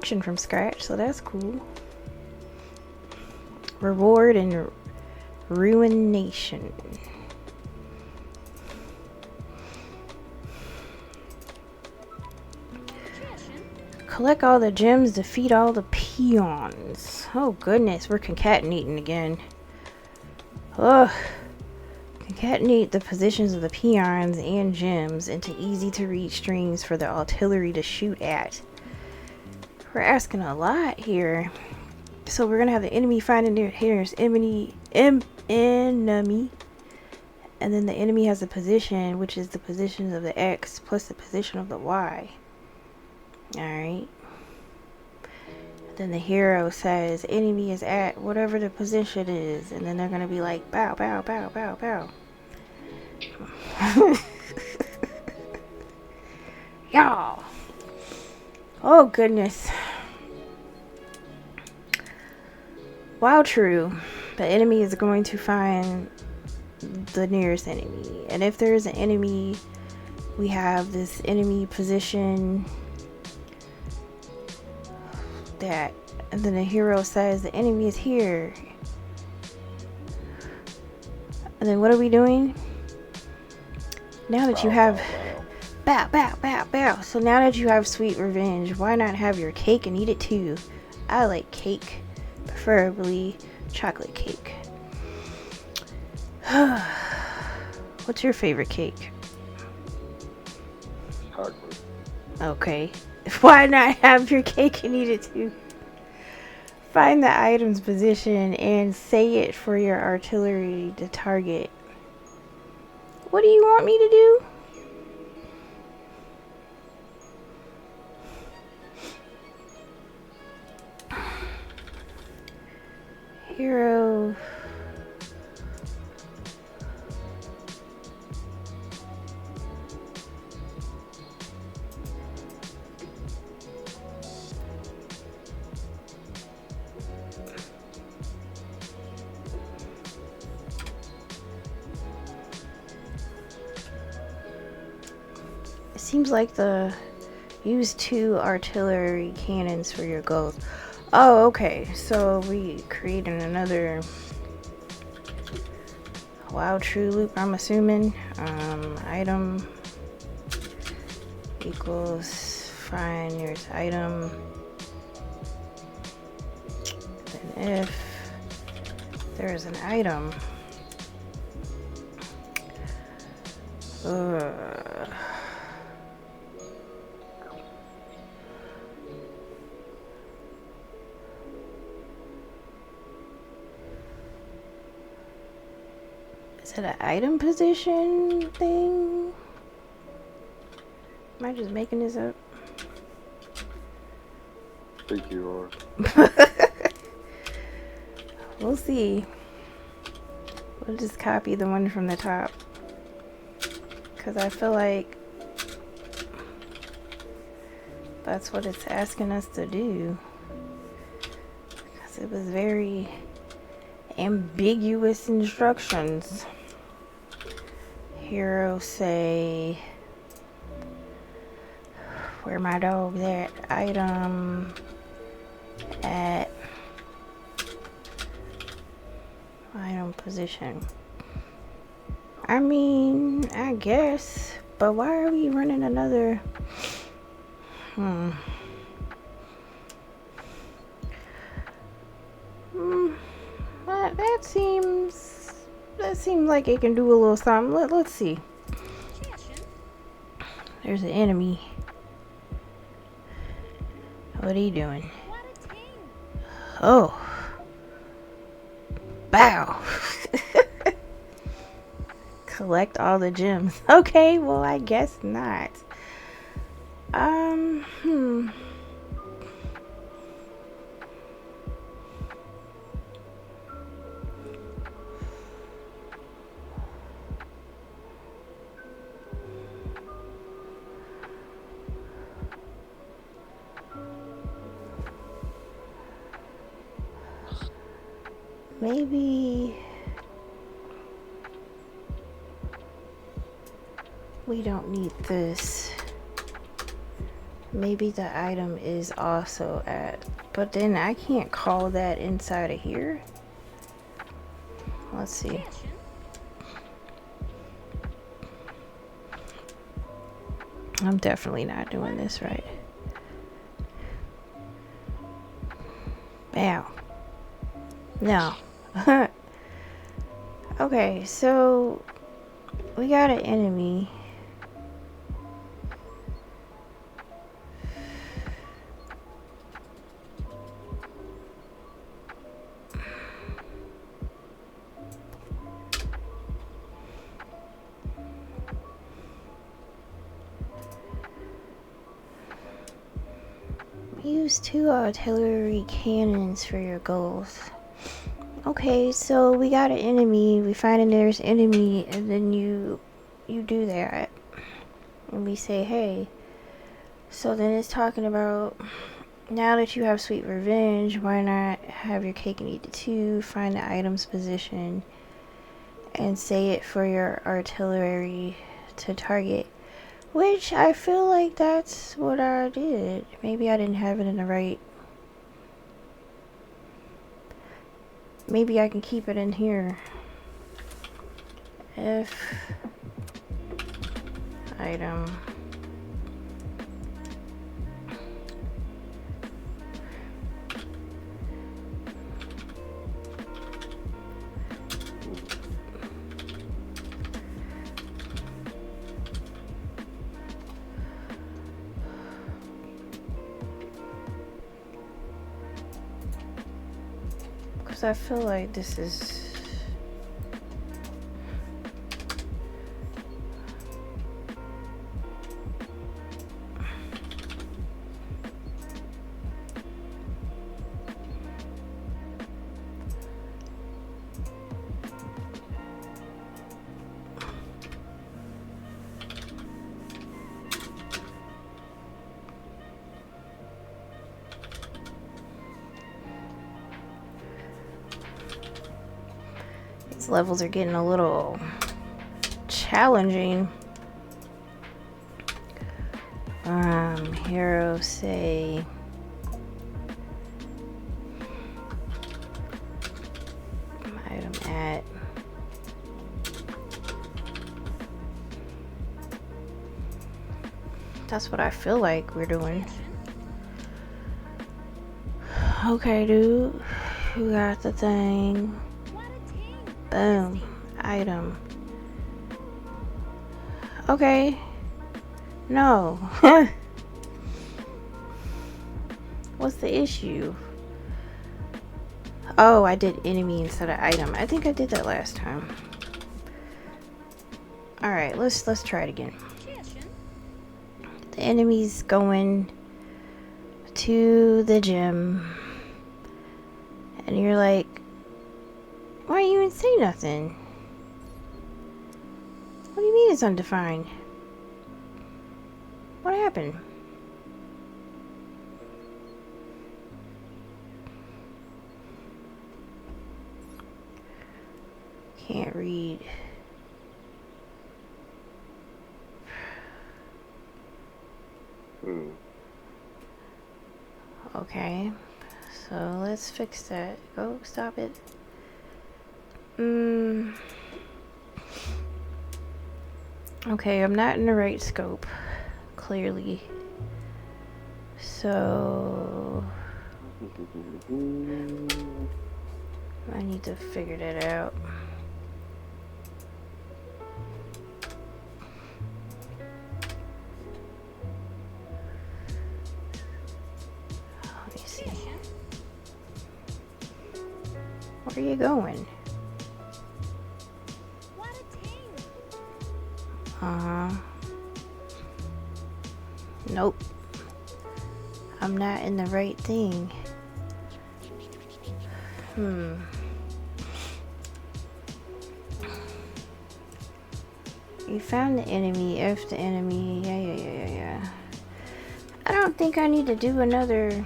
function from scratch, so that's cool. Reward and Ruination. Collect all the gems, defeat all the peons. Oh goodness, we're concatenating again. Ugh. Concatenate the positions of the peons and gems into easy to reach strings for the artillery to shoot at. We're asking a lot here. So we're gonna have the enemy finding their enemy. And then the enemy has a position, which is the positions of the X plus the position of the Y. Alright. Then the hero says enemy is at whatever the position is, and then they're gonna be like bow bow bow bow bow. Y'all. Oh goodness. While true, the enemy is going to find the nearest enemy, and if there is an enemy, we have this enemy position that, and then the hero says the enemy is here, and then what are we doing now that you have bow bow bow bow? So now that you have sweet revenge, why not have your cake and eat it too? I like cake, preferably chocolate cake. What's your favorite cake? Chocolate. Okay. Why not have your cake and eat it too? Find the item's position and say it for your artillery to target. What do you want me to do? Hero. Seems like the use 2 artillery cannons for your goals. Oh, okay. So we created another while true loop, I'm assuming. Item equals find nearest item. Then if there is an item, is it an item position thing? Am I just making this up? I think you are. We'll see. We'll just copy the one from the top, because I feel like that's what it's asking us to do, because it was very ambiguous instructions. Hero say where my dog's at, item at item position. I mean, I guess, but why are we running another that seems like it can do a little something. Let's see. There's an enemy. What are you doing? Oh. Bow. Collect all the gems. Okay, well, I guess not. Maybe we don't need this. Maybe the item is also at, but then I can't call that inside of here. Let's see. I'm definitely not doing this right. Ow. No. Okay, so we got an enemy. Use 2 artillery cannons for your goals. Okay, so we got an enemy. We find there's an enemy, and then you do that, and we say, hey. So then it's talking about, now that you have sweet revenge, why not have your cake and eat it too? Find the item's position and say it for your artillery to target. Which I feel like that's what I did. Maybe I didn't have it in the right. Maybe I can keep it in here. If item. I feel like this is these levels are getting a little challenging. Hero say item at that's what I feel like we're doing. Okay, dude, you got the thing. Boom. Item. Okay. No. What's the issue? Oh, I did enemy instead of item. I think I did that last time. Alright, let's try it again. The enemy's going to the gym. And you're like, why you even say nothing? What do you mean it's undefined? What happened? Can't read. Okay, so let's fix that. Go, stop it. Okay, I'm not in the right scope, clearly. So I need to figure that out. Let me see. Where are you going? Nope. I'm not in the right thing. You found the enemy. If the enemy. Yeah. I don't think I need to do another.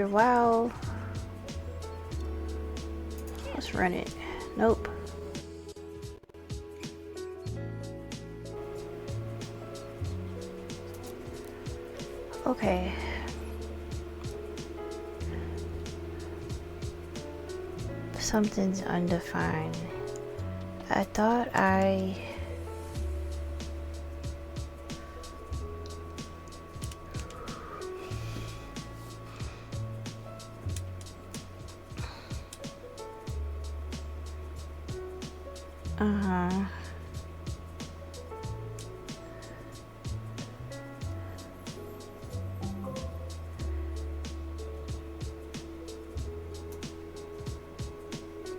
Wow. Let's run it. Nope. Okay. Something's undefined. I thought I... Uh-huh.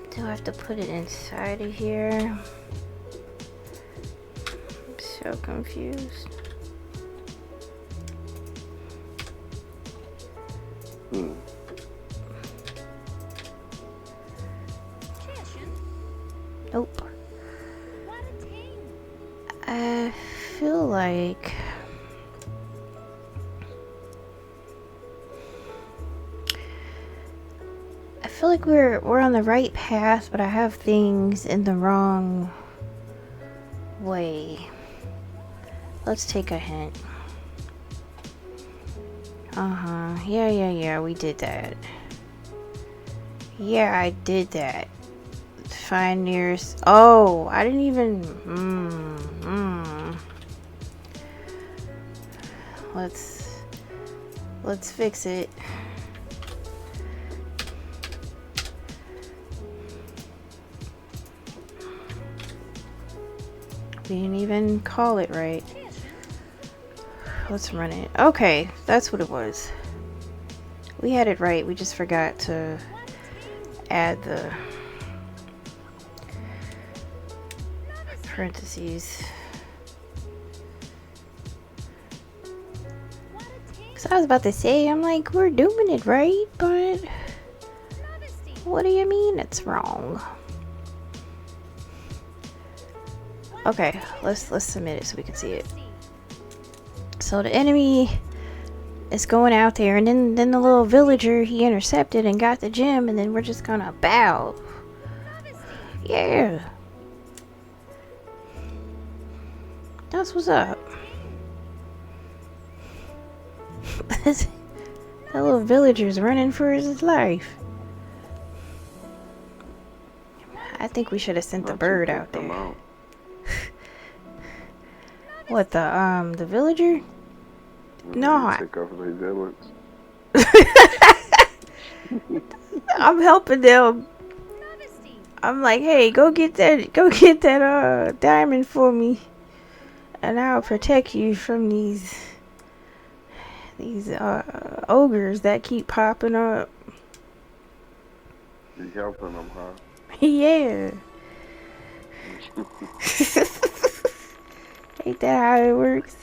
Do I have to put it inside of here? I'm so confused. Nope. I feel like we're on the right path, but I have things in the wrong way. Let's take a hint. Uh-huh. Yeah, we did that. Yeah, I did that. Find nearest... Oh, I didn't even... Let's fix it. We didn't even call it right. Let's run it. Okay, that's what it was. We had it right. We just forgot to add the parentheses. Because I was about to say, I'm like, we're doing it right, but what do you mean it's wrong? Okay, let's submit it so we can see it. So the enemy is going out there, and then the little villager, he intercepted and got the gem, and then we're just gonna bow. Yeah. That's what's up. That little villager's running for his life. I think we should have sent the bird out there. What, the villager? No, Take over their village. I'm helping them. I'm like, hey, go get that diamond for me, and I'll protect you from these ogres that keep popping up. You helping them, huh? Yeah. Ain't that how it works?